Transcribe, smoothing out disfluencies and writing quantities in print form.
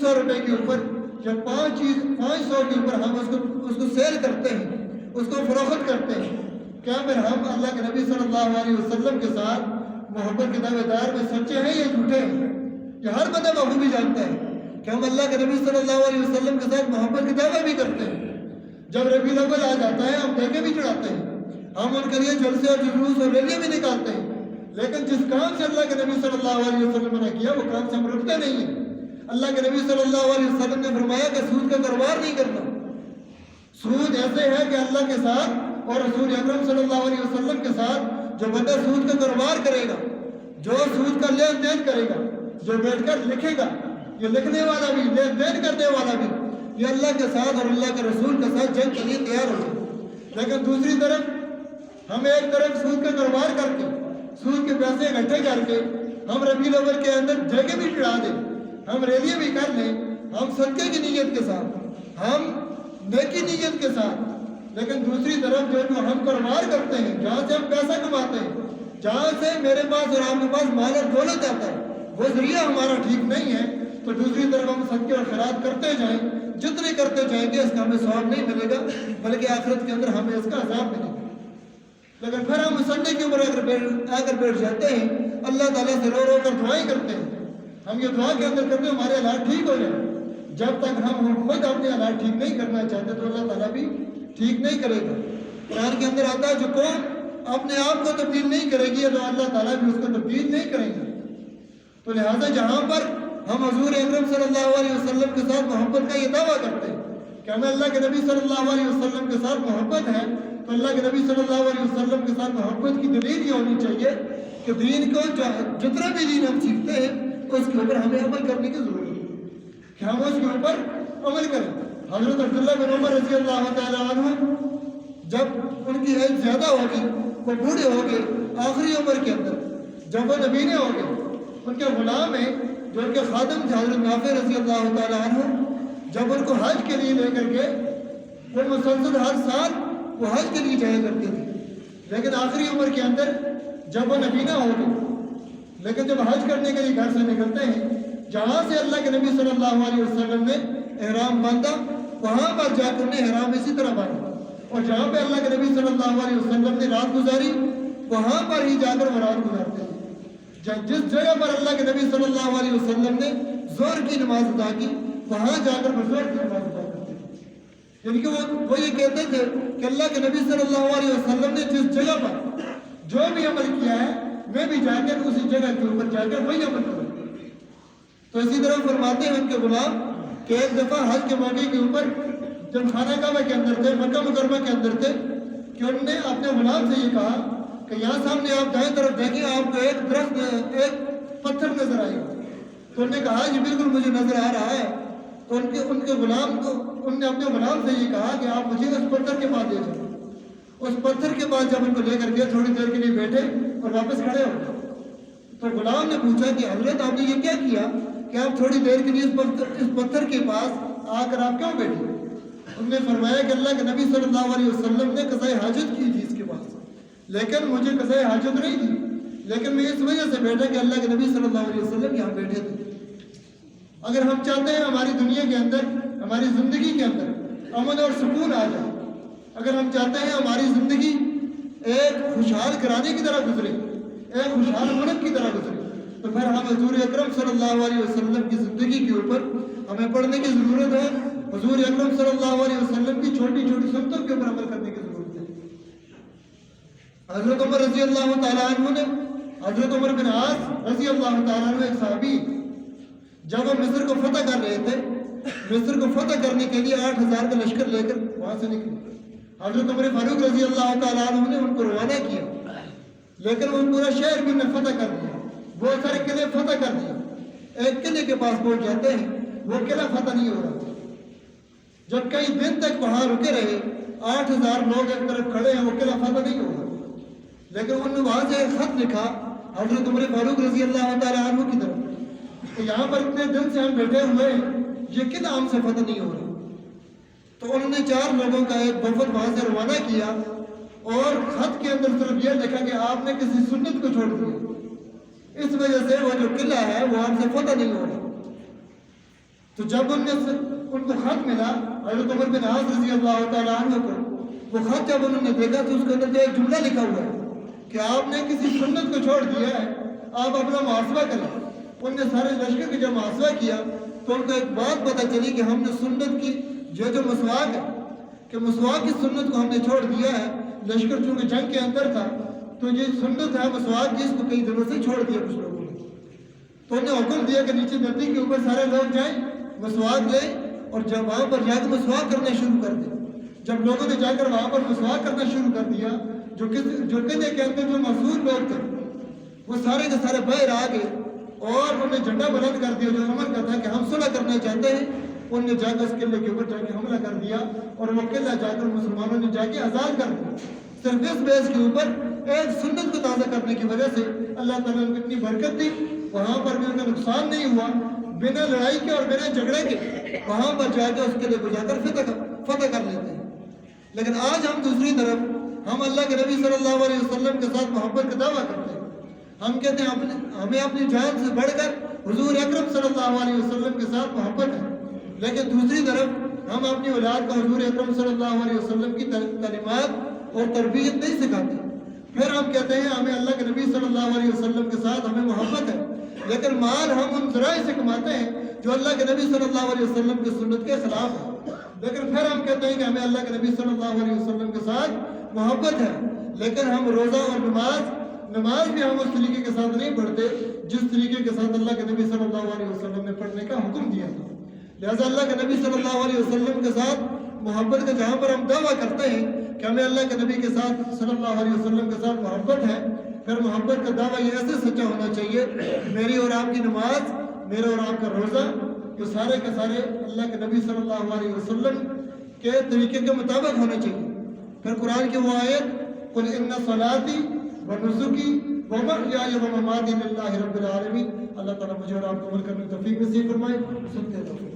300 روپے کے اوپر یا 500 کے اوپر ہم اس کو سیل کرتے ہیں، اس کو فروخت کرتے ہیں، کیا پھر ہم اللہ کے نبی صلی اللہ علیہ وسلم کے ساتھ محبت کے دعوے دار میں سچے ہیں یا جھوٹے ہیں؟ یہ ہر بندہ بخوبی جانتا ہے کہ ہم اللہ کے نبی صلی اللہ علیہ وسلم کے ساتھ محبت کے دعوے بھی کرتے ہیں۔ جب ربیع الاول آ جاتا ہے ہم دیگیں بھی چڑھاتے ہیں، ہم ان کے لیے جلسے اور جلوس اور ریلیاں بھی نکالتے ہیں، لیکن جس کام سے اللہ کے نبی صلی اللہ علیہ وسلم نے کیا وہ کام سے ہم رکتے نہیں ہیں۔ اللہ کے نبی صلی اللہ علیہ وسلم نے فرمایا کہ سود کا کاروبار نہیں کرنا۔ سود ایسے ہے کہ اللہ کے ساتھ اور رسول اکرم صلی اللہ علیہ وسلم کے ساتھ جو بندہ سود کا کاروبار کرے گا، جو سود کا لین دین کرے گا، جو بیٹھ کر لکھے گا، یہ لکھنے والا بھی، لین دین کرنے والا بھی، یہ اللہ کے ساتھ اور اللہ کے رسول کے ساتھ جنگ کے لیے تیار ہو جائے۔ لیکن دوسری طرف ہم ایک طرف سود کا کاروبار کر کے، سود کے پیسے اکٹھے کر کے ہم ربیع الاول کے اندر جگہ بھی چڑھا دیں، ہم ریلیاں بھی کر لیں، ہم صدقے کی نیت کے ساتھ، ہم نیکی نیت کے ساتھ، لیکن دوسری طرف جو ہم کاروبار کرتے ہیں، جہاں سے ہم پیسہ کماتے ہیں، جہاں سے میرے پاس اور آپ کے پاس مال اور دولت آتا ہے، وہ ذریعہ ہمارا ٹھیک نہیں ہے، تو دوسری طرف ہم صدقے اور خیرات کرتے جائیں، جتنے کرتے جائیں گے اس کا ہمیں ثواب نہیں ملے گا، بلکہ آخرت کے اندر ہمیں اس کا عذاب ملے گا۔ لیکن پھر ہم سنڈے کے اوپر آ کر بیٹھ جاتے ہیں، اللہ تعالیٰ سے رو رو کر دعائیں کرتے ہیں، ہم یہ دعا کے اندر کرتے ہیں ہمارے حالات ٹھیک ہو جائیں۔ جب تک ہم خود اپنے حالات ٹھیک نہیں کرنا چاہتے تو اللہ تعالیٰ بھی ٹھیک نہیں کرے گا۔ قرآن کے اندر آتا ہے جو قوم اپنے آپ کو تبدیل نہیں کرے گی تو اللہ تعالیٰ بھی اس کو تبدیل نہیں کریں گے۔ تو لہٰذا جہاں پر ہم حضور اکرم صلی اللہ علیہ وسلم کے ساتھ محبت کا یہ دعویٰ کرتے ہیں کہ ہمیں اللہ کے نبی صلی اللہ علیہ وسلم کے ساتھ محبت ہے، تو اللہ کے نبی صلی اللہ علیہ وسلم کے ساتھ محبت کی دلیل یہ ہونی چاہیے کہ دین کو جتنا بھی دین ہم سیکھتے ہیں اس کے اوپر ہمیں عمل کرنے کی ضرورت ہے کہ ہم اس کے اوپر عمل کریں۔ حضرت عبداللہ بن عمر رضی اللہ تعالیٰ عنہ جب ان کی ایج زیادہ ہوگی، وہ بوڑھے ہو گئے آخری عمر کے اندر، جب وہ نبینے ہو گئے، ان کے غلام ہیں جو ان کے خادم تھے حضرت نافع رضی اللہ تعالیٰ عنہ، جب ان کو حج کے لیے لے کر گئے، وہ مسلسل ہر سال وہ حج کے لیے جایا کرتے تھے، لیکن آخری عمر کے اندر جب وہ نبینا ہو گئے، لیکن جب حج کرنے کے لیے گھر سے نکلتے ہیں، جہاں سے اللہ کے نبی صلی اللہ علیہ وسلم نے احرام باندھا وہاں پر جا کر انہیں احرام اسی طرح باندھا، اور جہاں پہ اللہ کے نبی صلی اللہ علیہ وسلم نے رات گزاری وہاں پر ہی جا کر وہ رات گزارتے ہیں۔ جس جگہ پر اللہ کے نبی صلی اللہ علیہ وسلم نے ظہر کی نماز ادا کی وہاں جا کر وہ ظہر کی نماز ادا کرتے ہیں، یعنی کہ وہ یہ کہتے تھے کہ اللہ کے نبی صلی اللہ علیہ وسلم نے جس جگہ پر جو بھی عمل کیا ہے میں بھی جا کر اسی جگہ کے اوپر جا کر وہی عمل کروں۔ تو اسی طرح فرماتے ہیں ان کے غلام کہ ایک دفعہ حج کے موقع کے اوپر جب خانہ کعبہ کے اندر تھے، مکہ مکرمہ کے اندر تھے، کہ انہوں نے اپنے غلام سے یہ کہا کہ یہاں سامنے آپ دائیں طرف دیکھیں آپ کو ایک درخت ایک پتھر نظر آئے گا، تو انہوں نے کہا یہ بالکل مجھے نظر آ رہا ہے، تو ان کے غلام کو انہوں نے اپنے غلام سے یہ کہا کہ آپ مجھے اس پتھر کے پاس لے جائیں۔ اس پتھر کے پاس جب ان کو لے کر گئے تھوڑی دیر کے لیے بیٹھے اور واپس کھڑے ہو گئے، تو غلام نے پوچھا کہ حضرت آپ نے یہ کیا کیا کہ آپ تھوڑی دیر کے لیے اس پتھر کے پاس آ کر آپ کیوں بیٹھے؟ انہوں نے فرمایا کہ اللہ کے نبی صلی اللہ علیہ وسلم نے قضاء حاجت کی تھی اس کے پاس، لیکن مجھے قضاء حاجت نہیں تھی، لیکن میں اس وجہ سے بیٹھا کہ اللہ کے نبی صلی اللہ علیہ وسلم یہاں بیٹھے تھے۔ اگر ہم چاہتے ہیں ہماری دنیا کے اندر، ہماری زندگی کے اندر امن اور سکون آ جائے، اگر ہم چاہتے ہیں ہماری زندگی ایک خوشحال گھرانے کی طرح گزرے، ایک خوشحال ملک کی طرح گزرے، تو پھر ہم حضور اکرم صلی اللہ علیہ وسلم کی زندگی کے اوپر ہمیں پڑھنے کی ضرورت ہے، حضور اکرم صلی اللہ علیہ وسلم کی چھوٹی چھوٹی سنتوں کے اوپر عمل کرنے کی ضرورت ہے۔ حضرت عمر رضی اللہ تعالیٰ عنہ نے، حضرت عمر بن عاص رضی اللہ تعالیٰ عنہ ایک صحابی، جب وہ مصر کو فتح کر رہے تھے، مصر کو فتح کرنے کے لیے 8000 کا لشکر لے کر وہاں سے نکلے، حضرت عمر فاروق رضی اللہ تعالیٰ عنہ نے ان کو روانہ کیا، لیکن وہ پورا شہر بھی نے فتح کر دیا، بہت سارے قلعے فتح کر دیا، ایک قلعے کے پاس پہنچ جاتے ہیں وہ قلعہ فتح نہیں ہو رہا، جب کئی دن تک وہاں رکے رہے، 8000 لوگ ایک طرف کھڑے ہیں، وہ قلعہ فتح نہیں ہو رہا، لیکن انہوں نے وہاں سے ایک خط لکھا حضرت عمر فاروق رضی اللہ تعالیٰ عنہ کی طرف کہ یہاں پر اتنے دن سے ہم بیٹھے ہوئے ہیں، یہ قلعہ ہم سے فتح نہیں ہو رہا۔ تو انہوں نے 4 لوگوں کا ایک وفد وہاں سے روانہ کیا اور خط کے اندر صرف یہ لکھا کہ آپ نے کسی سنت کو چھوڑ دیا، اس وجہ سے وہ جو قلعہ ہے وہ آپ سے فتح نہیں ہو رہا۔ تو جب ان کو خط ملا حضرت عمر بن عاص رضی اللہ تعالیٰ عنہ کو، وہ خط جب انہوں نے دیکھا تو اس کے اندر جو ایک جملہ لکھا ہوا ہے کہ آپ نے کسی سنت کو چھوڑ دیا ہے، آپ اپنا محاسبہ کریں۔ ان نے سارے لشکر کی جب محاسبہ کیا تو ان کو ایک بات پتہ چلی کہ ہم نے سنت کی جو مسواک ہے، کہ مسواک کی سنت کو ہم نے چھوڑ دیا ہے۔ لشکر چونکہ جنگ کے اندر تھا تو یہ سنت ہے مسواک کی، اس کو کئی دنوں سے چھوڑ دیا کچھ لوگوں نے۔ تو انہوں نے حکم دیا کہ نیچے ندی کے اوپر سارے لوگ جائیں، مسواک لیں اور جب وہاں پر جا کے مسواک کرنا شروع کر دیں۔ جب لوگوں نے جا کر وہاں پر مسواک کرنا شروع کر دیا، جو قلعے کے اندر جو معذور لوگ تھے وہ سارے کے سارے باہر آ گئے اور انہوں نے جھنڈا بلند کر دیا جو عمر کا تھا کہ ہم صلح کرنا چاہتے ہیں۔ انہوں نے جا کر اس قلعے کے اوپر جا کے حملہ کر دیا اور وہ قلعہ جا کر مسلمانوں نے جا کے آزاد کر دیا۔ صرف اس بیس کے اوپر ایک سنت کو تازہ کرنے کی وجہ سے اللہ تعالیٰ نے اتنی برکت دی، وہاں پر بھی ان کا نقصان نہیں ہوا، بنا لڑائی کے اور بنا جھگڑے کے وہاں پر جا کے اس قلعے کو جا کر فتح کر لیتے ہیں۔ لیکن آج ہم دوسری طرف ہم اللہ کے نبی صلی اللہ علیہ وسلم کے ساتھ محبت کا دعویٰ کرتے ہیں۔ ہم کہتے ہیں ہمیں اپنی جان سے بڑھ کر حضور اکرم صلی اللہ علیہ وسلم کے ساتھ محبت ہے، لیکن دوسری طرف ہم اپنی اولاد کو حضور اکرم صلی اللہ علیہ وسلم کی تعلیمات اور تربیت نہیں سکھاتے۔ پھر ہم کہتے ہیں ہمیں اللہ کے نبی صلی اللہ علیہ وسلم کے ساتھ ہمیں محبت ہے، لیکن مال ہم ان ذرائع سے کماتے ہیں جو اللہ کے نبی صلی اللہ علیہ وسلم کی سنت کے خلاف ہے۔ لیکن پھر ہم کہتے ہیں کہ ہمیں اللہ کے نبی صلی اللہ علیہ وسلم کے ساتھ محبت ہے، لیکن ہم روزہ اور نماز بھی ہم اس طریقے کے ساتھ نہیں پڑھتے جس طریقے کے ساتھ اللہ کے نبی صلی اللہ علیہ وسلم نے پڑھنے کا حکم دیا تھا۔ لہذا اللہ کے نبی صلی اللہ علیہ وسلم کے ساتھ محبت کا جہاں پر ہم دعویٰ کرتے ہیں کہ ہمیں اللہ کے نبی کے ساتھ صلی اللہ علیہ وسلم کے ساتھ محبت ہے، پھر محبت کا دعویٰ یہ ایسے سچا ہونا چاہیے میری اور آپ کی نماز، میرا اور آپ کا روزہ، یہ سارے کے سارے اللہ کے نبی صلی اللہ علیہ وسلم کے طریقے کے مطابق ہونا چاہیے۔ پھر قرآن کی وہ آیت قل ان صلاتی ونسکی ومحیای ومماتی للہ رب العالمین، اللہ تعالیٰ مجھے اور آپ کو عمل کرنے کی توفیق نصیب فرمائے۔ سنتے رہو۔